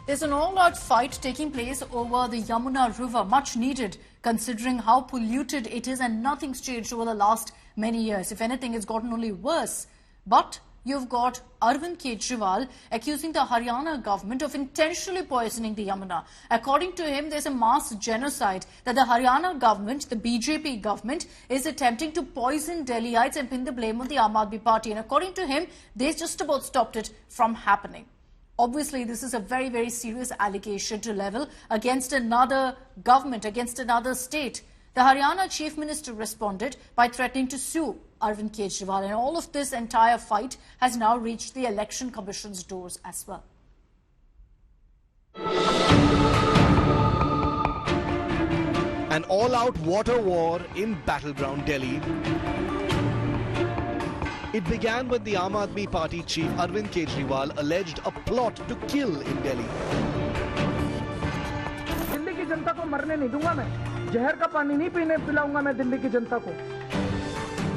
There's an all-out fight taking place over the Yamuna River, much needed considering how polluted it is, and nothing's changed over the last many years. If anything, it's gotten only worse. But you've got Arvind Kejriwal accusing the Haryana government of intentionally poisoning the Yamuna. According to him, there's a mass genocide that the Haryana government, the BJP government, is attempting to poison Delhiites and pin the blame on the Aam Aadmi Party. And according to him, they just about stopped it from happening. Obviously, this is a very, very serious allegation to level against another government, against another state. The Haryana Chief Minister responded by threatening to sue Arvind Kejriwal, and all of this entire fight has now reached the Election Commission's doors as well. An all-out water war in battleground Delhi. It began when the Aam Aadmi Party chief Arvind Kejriwal alleged a plot to kill in Delhi. Delhi की जनता को मरने नहीं दूंगा मैं, जहर का पानी नहीं पीने पिलाऊंगा मैं दिल्ली की जनता को.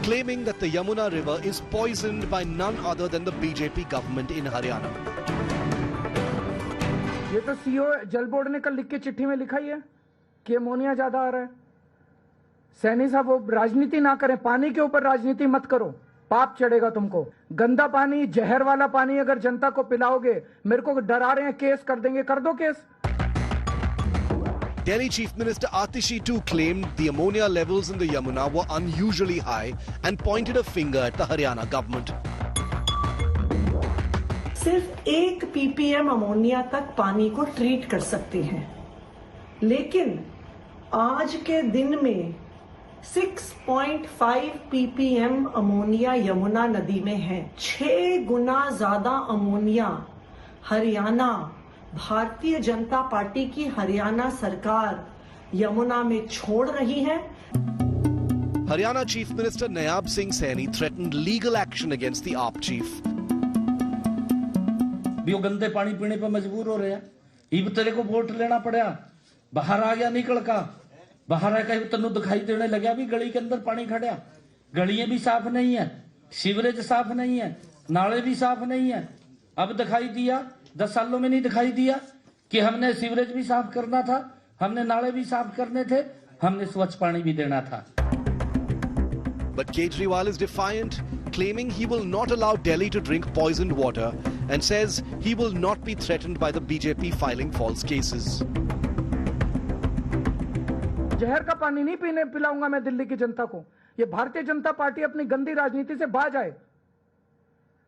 Claiming that the Yamuna River is poisoned by none other than the BJP government in Haryana. ये तो सीओ जल बोर्ड ने कल लिख के चिट्ठी में लिखा ही है कि अमोनिया ज्यादा आ रहा है. सैनी साहब, वो राजनीति ना करें, पानी के ऊपर राजनीति मत करो, पाप चढ़ेगा तुमको. गंदा पानी, जहर वाला पानी अगर जनता को पिलाओगे, मेरे को डरा रहे हैं केस कर देंगे, कर दो case. Delhi Chief Minister Atishi too claimed the ammonia levels in the Yamuna were unusually high and pointed a finger at the Haryana government. सिर्फ 1 ppm अमोनिया तक पानी को ट्रीट कर सकते हैं, लेकिन आज के दिन में 6.5 ppm अमोनिया यमुना नदी में है. 6 गुना ज्यादा अमोनिया हरियाणा, भारतीय जनता पार्टी की हरियाणा सरकार यमुना में छोड़ रही है. Haryana Chief Minister Nayab Singh Saini threatened legal action against the AAP chief. भी वो गंदे पानी पीने पर मजबूर हो रहे हैं. ये तेरे को वोट लेना पड़ा, बाहर आ गया निकल का, बाहर आकर तेन दिखाई देने लगा भी गली के अंदर पानी खड़ा. गलियां भी साफ नहीं है, सीवरेज साफ नहीं है, नाले भी साफ नहीं है. अब दिखाई दिया, 10 सालों में नहीं दिखाई दिया कि हमने सीवरेज भी साफ करना था, हमने नाले भी साफ करने थे, हमने स्वच्छ पानी भी देना था. But Kejriwal is defiant, claiming he will not allow Delhi to drink poisoned water and says he will not be threatened by the BJP filing false cases. जहर का पानी नहीं पीने पिलाऊंगा मैं दिल्ली की जनता को. ये भारतीय जनता पार्टी अपनी गंदी राजनीति से बाज आए.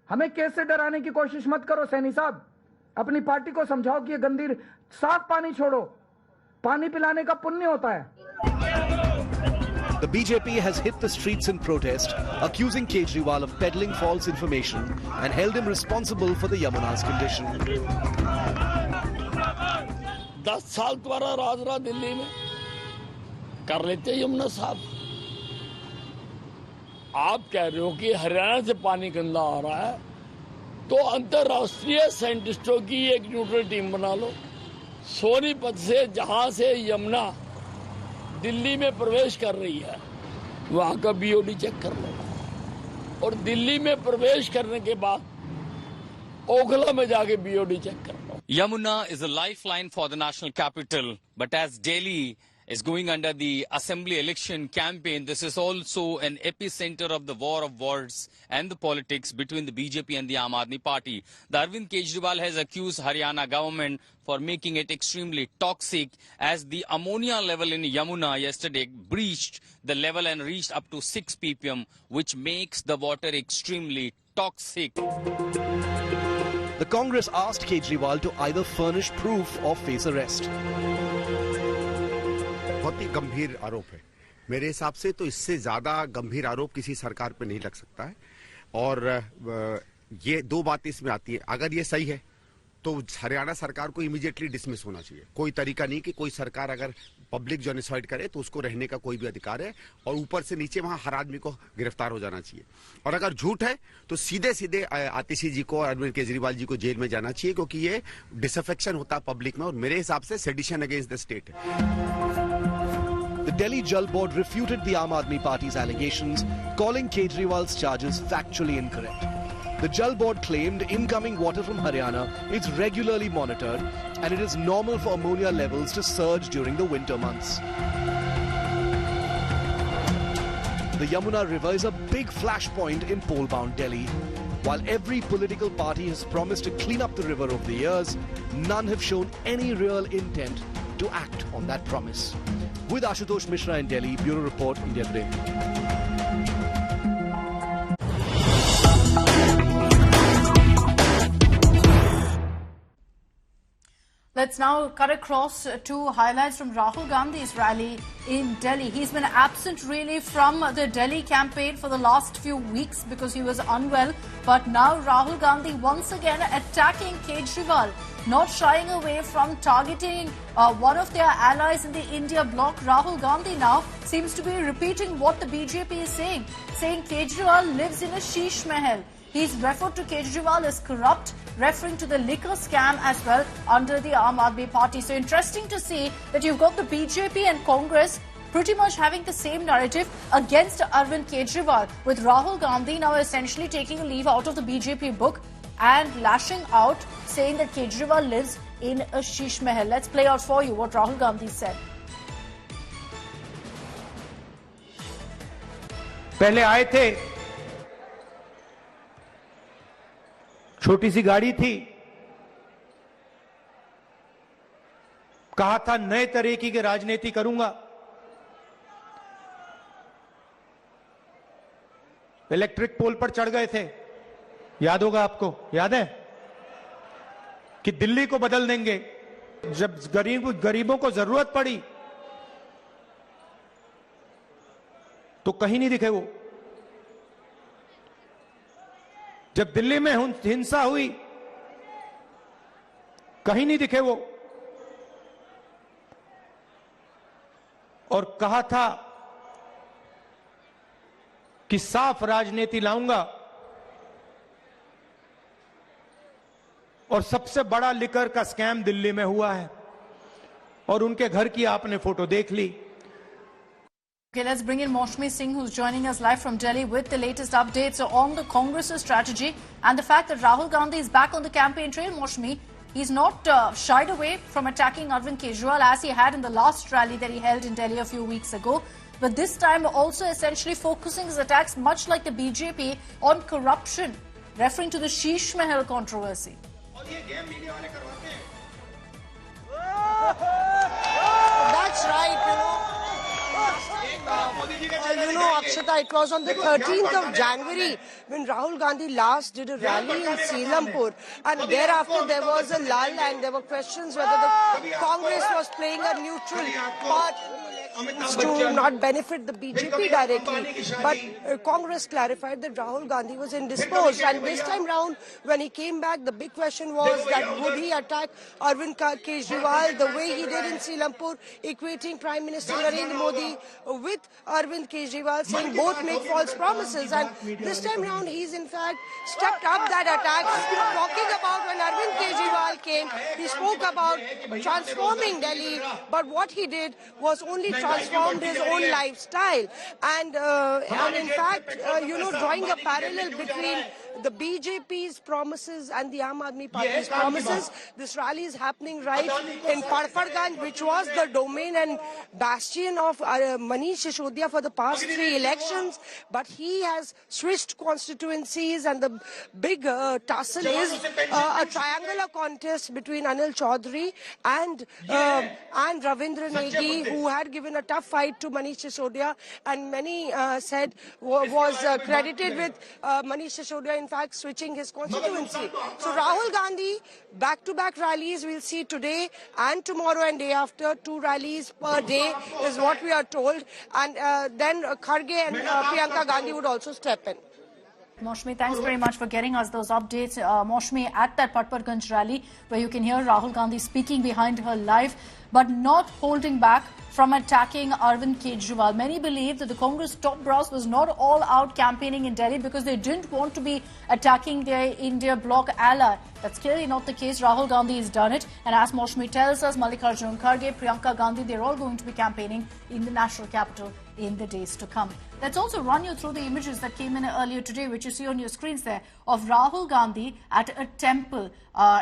हमें केस से डराने की कोशिश मत करो सैनी साहब. अपनी पार्टी को समझाओ कि ये गंदी, साफ पानी छोड़ो, पानी पिलाने का पुण्य होता है. The BJP has hit the streets in protest, accusing Kejriwal of peddling false information and held him responsible for the Yamuna's condition. 10 साल तुम्हारा राज रहा दिल्ली में, कर लेते यमुना साहब. आप कह रहे हो कि हरियाणा से पानी गंदा आ रहा है, तो अंतरराष्ट्रीय साइंटिस्टों की एक न्यूट्रल टीम बना लो. सोनीपत से जहां से यमुना दिल्ली में प्रवेश कर रही है, वहां का बीओडी चेक कर लो, और दिल्ली में प्रवेश करने के बाद ओखला में जाके बीओडी चेक कर लो. Yamuna is a lifeline for the national capital, but as Delhi is going under the assembly election campaign, this is also an epicenter of the war of words and the politics between the BJP and the Aam Aadmi Party. The Arvind Kejriwal has accused Haryana government for making it extremely toxic, as the ammonia level in Yamuna yesterday breached the level and reached up to 6 ppm, which makes the water extremely toxic. The Congress asked Kejriwal to either furnish proof or face arrest. बहुत ही गंभीर आरोप है. मेरे हिसाब से तो इससे ज्यादा गंभीर आरोप किसी सरकार पे नहीं लग सकता है. और ये 2 बातें इसमें आती है. अगर ये सही है तो हरियाणा सरकार को इमीडिएटली डिसमिस होना चाहिए. कोई तरीका नहीं कि कोई सरकार अगर पब्लिक जेनोसाइड करे तो उसको रहने का कोई भी अधिकार है, और ऊपर से नीचे वहां हर आदमी को गिरफ्तार हो जाना चाहिए. और अगर झूठ है तो सीधे सीधे आतिशी जी को, अरविंद केजरीवाल जी को जेल में जाना चाहिए, क्योंकि ये डिसअफेक्शन होता है पब्लिक में, और मेरे हिसाब से सेडिशन अगेंस्ट द स्टेट है. The Delhi Jal Board refuted the Aam Aadmi Party's allegations, calling Kejriwal's charges factually incorrect. The Jal Board claimed incoming water from Haryana is regularly monitored and it is normal for ammonia levels to surge during the winter months. The Yamuna River is a big flashpoint in pole-bound Delhi. While every political party has promised to clean up the river over the years, none have shown any real intent to act on that promise. With Ashutosh Mishra in Delhi, Bureau Report, India Today. Let's now cut across to highlights from Rahul Gandhi's rally in Delhi. He's been absent really from the Delhi campaign for the last few weeks because he was unwell. But now Rahul Gandhi once again attacking Kejriwal, not shying away from targeting one of their allies in the India bloc. Rahul Gandhi now seems to be repeating what the BJP is saying Kejriwal lives in a sheesh mahal. He's referred to Kejriwal as corrupt, referring to the liquor scam as well under the Aam Aadmi Party. So interesting to see that you've got the BJP and Congress pretty much having the same narrative against Arvind Kejriwal, with Rahul Gandhi now essentially taking a leaf out of the BJP book and lashing out, saying that Kejriwal lives in a sheesh mahal. Let's play out for you what Rahul Gandhi said. पहले आए थे, छोटी सी गाड़ी थी, कहा था नए तरीके की राजनीति करूंगा। इलेक्ट्रिक पोल पर चढ़ गए थे, याद होगा आपको, याद है कि दिल्ली को बदल देंगे। जब गरीबों को जरूरत पड़ी तो कहीं नहीं दिखे वो। जब दिल्ली में हिंसा हुई कहीं नहीं दिखे वो। और कहा था कि साफ राजनीति लाऊंगा और सबसे बड़ा लिकर का स्कैम दिल्ली में हुआ है और उनके घर की आपने फोटो देख ली। Okay, let's bring in Maushmi Singh, who's joining us live from Delhi with the latest updates on the Congress's strategy and the fact that Rahul Gandhi is back on the campaign trail. Maushmi, he's not shied away from attacking Arvind Kejriwal as he had in the last rally that he held in Delhi a few weeks ago. But this time also essentially focusing his attacks, much like the BJP, on corruption, referring to the Sheesh Mahal controversy. That's right, Akshata, it was on the 13th of January when Rahul Gandhi last did a rally in Selampur, and thereafter there was a lull and there were questions whether the Congress was playing a neutral part to not benefit the BJP directly. But Congress clarified that Rahul Gandhi was indisposed, and this time round when he came back, the big question was that would he attack Arvind Kejriwal the way he did in Selampur, equating Prime Minister Narendra Modi with Arvind Kejriwal, saying both make false promises. And this time round he's in fact stepped up that attack, talking about when Arvind Kejriwal came, he spoke about transforming Delhi, but what he did was only transformed his own lifestyle, and in fact, drawing a parallel between the BJP's promises and the Aam Aadmi Party's promises. This rally is happening right in Padparganj, which was the domain and bastion of Manish Sisodiya for the past 3 elections. But he has switched constituencies, and the big tussle is a triangular contest between Anil Chaudhary and Ravindra Negi, who had given a tough fight to Manish Sisodiya, and many said was credited with Manish Sisodiya in fact switching his constituency. So Rahul Gandhi, back-to-back rallies we'll see today and tomorrow and day after, 2 rallies per day is what we are told, and then Kharge and Priyanka Gandhi would also step in. Maushmi, thanks very much for getting us those updates. Maushmi, at that Padparganj rally where you can hear Rahul Gandhi speaking behind her live, but not holding back from attacking Arvind Kejriwal. Many believe that the Congress top brass was not all out campaigning in Delhi because they didn't want to be attacking their India bloc ally. That's clearly not the case. Rahul Gandhi has done it. And as Maushmi tells us, Mallikarjun Kharge, Priyanka Gandhi, they're all going to be campaigning in the national capital in the days to come. Let's also run you through the images that came in earlier today, which you see on your screens there, of Rahul Gandhi at a temple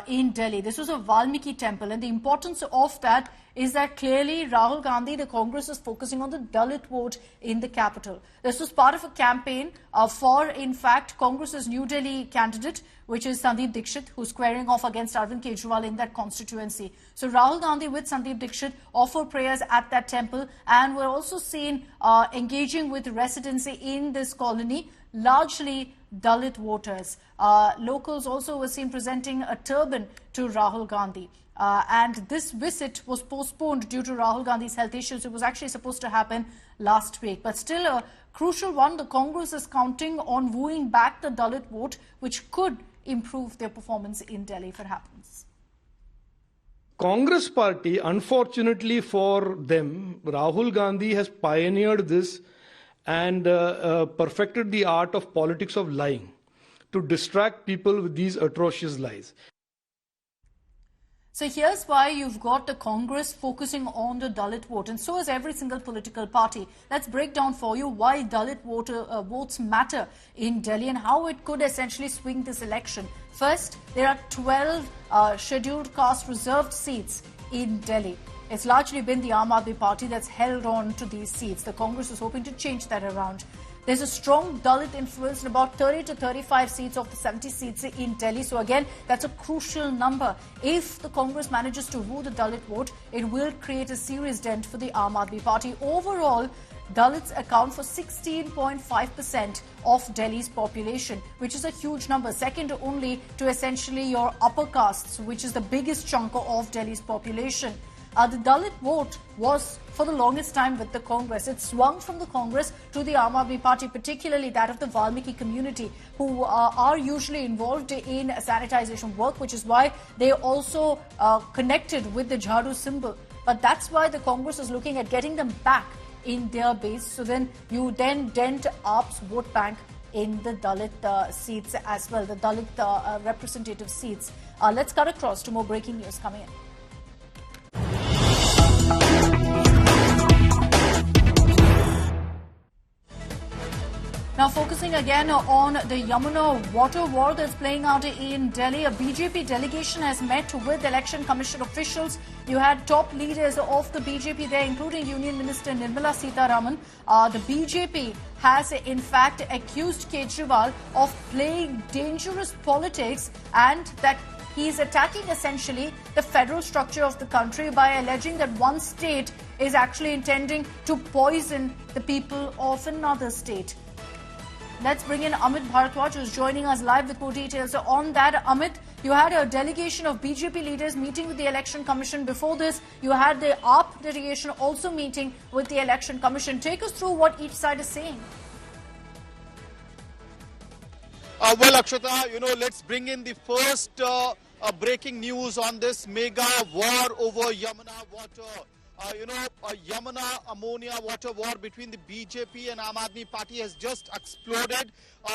in Delhi. This was a Valmiki temple, and the importance of that is that clearly Rahul Gandhi, the Congress, is focusing on the Dalit vote in the capital. This was part of a campaign for, in fact, Congress's New Delhi candidate, which is Sandeep Dixit, who's squaring off against Arvind Kejriwal in that constituency. So Rahul Gandhi with Sandeep Dixit offer prayers at that temple, and we're also seen engaging with residents in this colony, largely Dalit voters. Locals also were seen presenting a turban to Rahul Gandhi. And this visit was postponed due to Rahul Gandhi's health issues. It was actually supposed to happen last week, but still a crucial one. The Congress is counting on wooing back the Dalit vote, which could improve their performance in Delhi if it happens. Congress party, unfortunately for them, Rahul Gandhi has pioneered this and perfected the art of politics of lying to distract people with these atrocious lies. So here's why you've got the Congress focusing on the Dalit vote, and so is every single political party. Let's break down for you why Dalit votes matter in Delhi and how it could essentially swing this election. First, there are 12 scheduled caste reserved seats in Delhi. It's largely been the Aam Aadmi Party that's held on to these seats. The Congress is hoping to change that around. There's a strong Dalit influence in about 30 to 35 seats of the 70 seats in Delhi. So again, that's a crucial number. If the Congress manages to woo the Dalit vote, it will create a serious dent for the Aam Aadmi Party. Overall, Dalits account for 16.5% of Delhi's population, which is a huge number, second only to essentially your upper castes, which is the biggest chunk of Delhi's population. The Dalit vote was for the longest time with the Congress. It swung from the Congress to the Aam Aadmi Party, particularly that of the Valmiki community, who are usually involved in sanitization work, which is why they also connected with the Jhadu symbol. But that's why the Congress is looking at getting them back in their base. So then you dent AAP's vote bank in the Dalit seats as well, the Dalit representative seats. Let's cut across to more breaking news coming in. Now focusing again on the Yamuna water war that's playing out in Delhi, a BJP delegation has met with Election Commission officials. You had top leaders of the BJP there, including Union Minister Nirmala Sitharaman. The BJP has in fact accused Kejriwal of playing dangerous politics and that he is attacking essentially the federal structure of the country by alleging that one state is actually intending to poison the people of another state. Let's bring in Amit Bharadwaj, who's joining us live with more details. So on that, Amit, you had a delegation of BJP leaders meeting with the Election Commission. Before this, you had the AAP delegation also meeting with the Election Commission. Take us through what each side is saying. Well, Akshata, let's bring in the first breaking news on this mega war over Yamuna water. Yamuna ammonia water war between the BJP and Aam Aadmi Party has just exploded.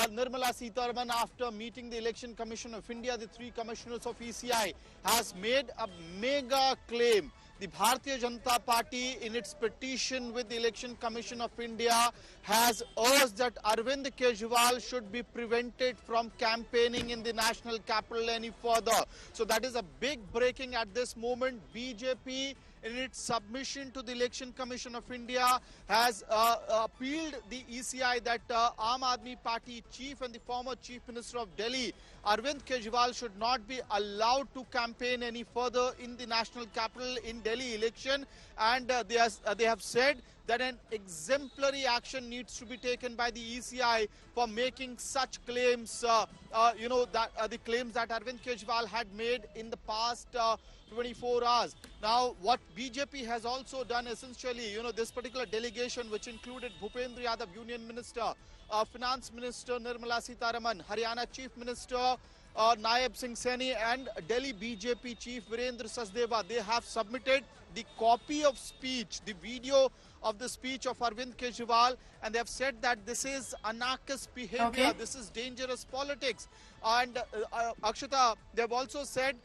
Nirmala Sitharaman, after meeting the Election Commission of India, the three commissioners of ECI, has made a mega claim. The Bharatiya Janata Party, in its petition with the Election Commission of India, has urged that Arvind Kejriwal should be prevented from campaigning in the national capital any further. So that is a big breaking at this moment. BJP, in its submission to the Election Commission of India, has appealed the ECI that Aam Aadmi Party chief and the former Chief Minister of Delhi, Arvind Kejriwal, should not be allowed to campaign any further in the national capital in Delhi election. And they have said that an exemplary action needs to be taken by the ECI for making such claims, the claims that Arvind Kejriwal had made in the past 24 hours. Now, what BJP has also done essentially, this particular delegation, which included Bhupendra Yadav, Union Minister, Finance Minister Nirmala Sitharaman, Haryana Chief Minister Naib Singh Saini, and Delhi BJP Chief Virendra Sachdeva, they have submitted the copy of speech, the video of the speech of Arvind Kejriwal, and they have said that this is anarchist behavior, this is dangerous politics. And Akshata, they have also said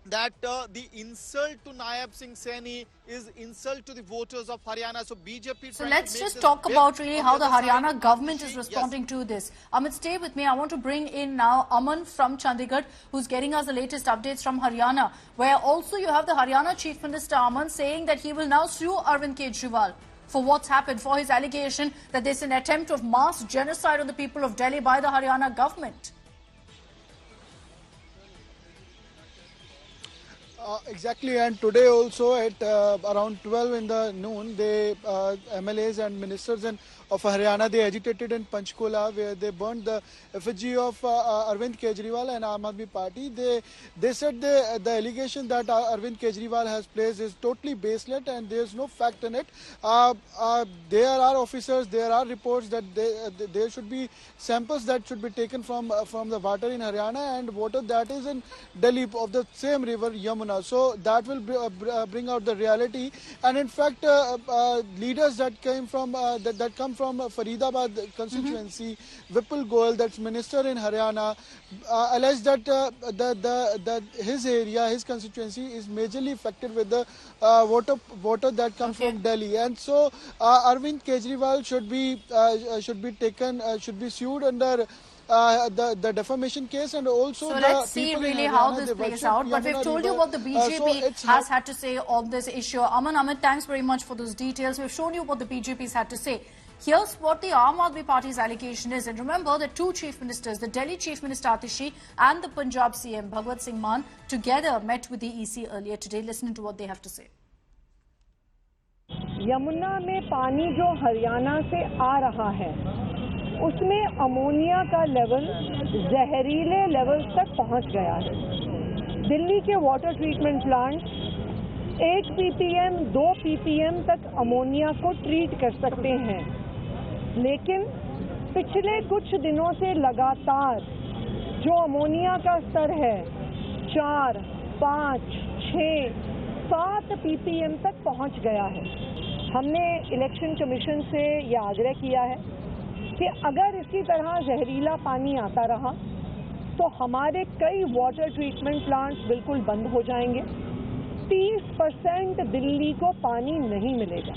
that the insult to Nayaab Singh Saini is insult to the voters of Haryana. So BJP. So let's just talk about really how the Haryana government is responding to this. Amit, stay with me. I want to bring in now Aman from Chandigarh, who's getting us the latest updates from Haryana, where also you have the Haryana Chief Minister Aman saying that he will now sue Arvind Kejriwal for what's happened, for his allegation that there's an attempt of mass genocide on the people of Delhi by the Haryana government. Exactly, and today also at around 12 in the noon, the MLAs and ministers of Haryana, they agitated in Panchkula, where they burned the effigy of Arvind Kejriwal and Aam Aadmi Party. They said the allegation that Arvind Kejriwal has placed is totally baseless and there is no fact in it. There are officers, there are reports that there should be samples that should be taken from the water in Haryana and water that is in Delhi of the same river Yamuna. So that will bring out the reality. And in fact, leaders that came from that come from Faridabad constituency, Vipul Goyal, that's minister in Haryana, alleged that his area, his constituency is majorly affected with the water that comes from Delhi. And so Arvind Kejriwal should be sued under the defamation case, and also so let's see really how this plays out. But we've told you what the BJP has had to say on this issue. Amit, thanks very much for those details. We've shown you what the BJP's had to say. Here's what the Aam Aadmi Party's allegation is. And remember, the two chief ministers, the Delhi Chief Minister Atishi and the Punjab CM Bhagwat Singh Mann, together met with the EC earlier today. Listen to what they have to say. Yamuna में पानी जो हरियाणा से आ रहा है उसमें ammonia का level जहरीले level तक पहुंच गया है। दिल्ली के water treatment plant 1 ppm 2 ppm तक अमोनिया को ट्रीट कर सकते हैं, लेकिन पिछले कुछ दिनों से लगातार जो अमोनिया का स्तर है 4, 5, 6, 7 ppm तक पहुंच गया है। हमने इलेक्शन कमीशन से यह आग्रह किया है कि अगर इसी तरह जहरीला पानी आता रहा तो हमारे कई वाटर ट्रीटमेंट प्लांट्स बिल्कुल बंद हो जाएंगे। 30% दिल्ली को पानी नहीं मिलेगा।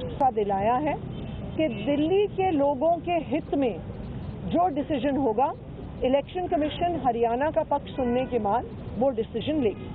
ऐसा दिलाया है कि दिल्ली के लोगों के हित में जो डिसीजन होगा, इलेक्शन कमीशन हरियाणा का पक्ष सुनने के बाद वो डिसीजन लेगी।